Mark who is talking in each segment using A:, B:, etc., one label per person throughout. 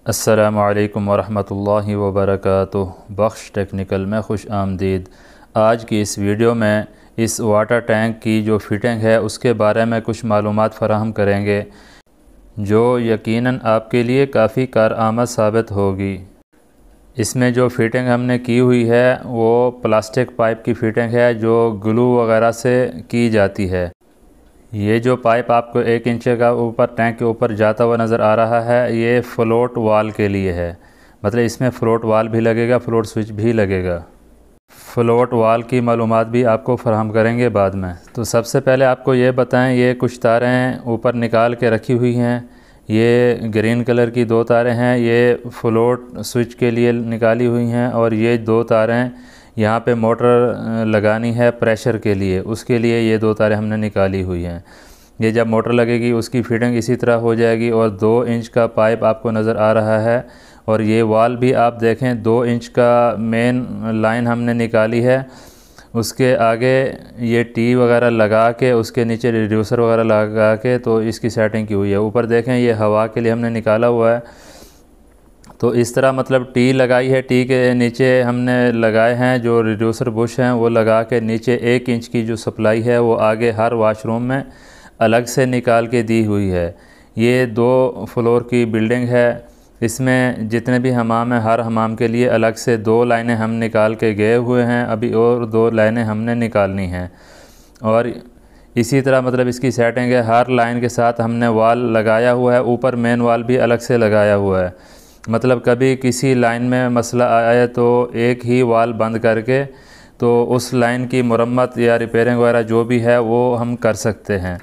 A: अस्सलामु अलैकुम वरहमतुल्लाहि वबरकातुहू। बख्श टेक्निकल में खुश आमदीद। आज की इस वीडियो में इस वाटर टैंक की जो फिटिंग है उसके बारे में कुछ मालूमात फ़राहम करेंगे जो यकीनन आपके लिए काफ़ी कारआमद साबित होगी। इसमें जो फिटिंग हमने की हुई है वो प्लास्टिक पाइप की फिटिंग है जो ग्लू वगैरह से की जाती है। ये जो पाइप आपको 1 इंच का ऊपर टैंक के ऊपर जाता हुआ नज़र आ रहा है, ये फ्लोट वाल के लिए है। मतलब इसमें फ्लोट वाल भी लगेगा, फ्लोट स्विच भी लगेगा। फ्लोट वाल की मालूमात भी आपको फराहम करेंगे बाद में। तो सबसे पहले आपको ये बताएं, ये कुछ तारें ऊपर निकाल के रखी हुई हैं। ये ग्रीन कलर की 2 तारें हैं, ये फ्लोट स्विच के लिए निकाली हुई हैं। और ये 2 तारें यहाँ पे मोटर लगानी है प्रेशर के लिए, उसके लिए ये 2 तारें हमने निकाली हुई हैं। ये जब मोटर लगेगी उसकी फिटिंग इसी तरह हो जाएगी। और 2 इंच का पाइप आपको नज़र आ रहा है। और ये वाल भी आप देखें, 2 इंच का मेन लाइन हमने निकाली है। उसके आगे ये टी वगैरह लगा के उसके नीचे रिड्यूसर वगैरह लगा के तो इसकी सेटिंग की हुई है। ऊपर देखें, ये हवा के लिए हमने निकाला हुआ है। तो इस तरह मतलब टी लगाई है, टी के नीचे हमने लगाए हैं जो रिड्यूसर बुश हैं, वो लगा के नीचे 1 इंच की जो सप्लाई है वो आगे हर वाशरूम में अलग से निकाल के दी हुई है। ये 2 फ्लोर की बिल्डिंग है। इसमें जितने भी हमाम हैं, हर हमाम के लिए अलग से 2 लाइनें हम निकाल के गए हुए हैं। अभी और 2 लाइनें हमने निकालनी हैं। और इसी तरह मतलब इसकी सेटिंग है, हर लाइन के साथ हमने वाल लगाया हुआ है। ऊपर मेन वाल भी अलग से लगाया हुआ है। मतलब कभी किसी लाइन में मसला आया तो एक ही वाल बंद करके तो उस लाइन की मरम्मत या रिपेयरिंग वगैरह जो भी है वो हम कर सकते हैं।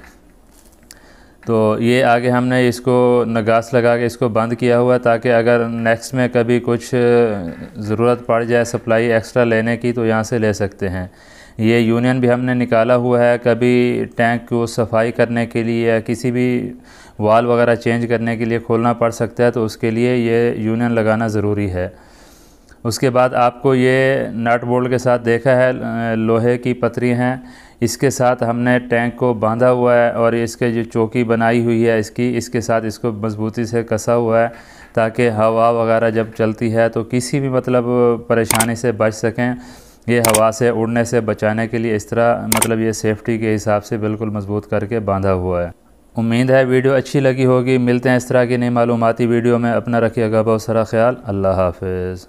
A: तो ये आगे हमने इसको नगास लगा के इसको बंद किया हुआ है ताकि अगर नेक्स्ट में कभी कुछ ज़रूरत पड़ जाए सप्लाई एक्स्ट्रा लेने की तो यहाँ से ले सकते हैं। ये यूनियन भी हमने निकाला हुआ है, कभी टैंक को सफाई करने के लिए या किसी भी वाल वगैरह चेंज करने के लिए खोलना पड़ सकता है, तो उसके लिए ये यूनियन लगाना ज़रूरी है। उसके बाद आपको ये नट बोल्ट के साथ देखा है लोहे की पतरी हैं, इसके साथ हमने टैंक को बांधा हुआ है। और इसके जो चौकी बनाई हुई है इसके साथ इसको मजबूती से कसा हुआ है ताकि हवा वगैरह जब चलती है तो किसी भी मतलब परेशानी से बच सकें। ये हवा से उड़ने से बचाने के लिए इस तरह मतलब ये सेफ्टी के हिसाब से बिल्कुल मजबूत करके बांधा हुआ है। उम्मीद है वीडियो अच्छी लगी होगी। मिलते हैं इस तरह की नई मालूमाती वीडियो में। अपना रखिएगा बहुत सारा ख्याल। अल्लाह हाफ़िज़।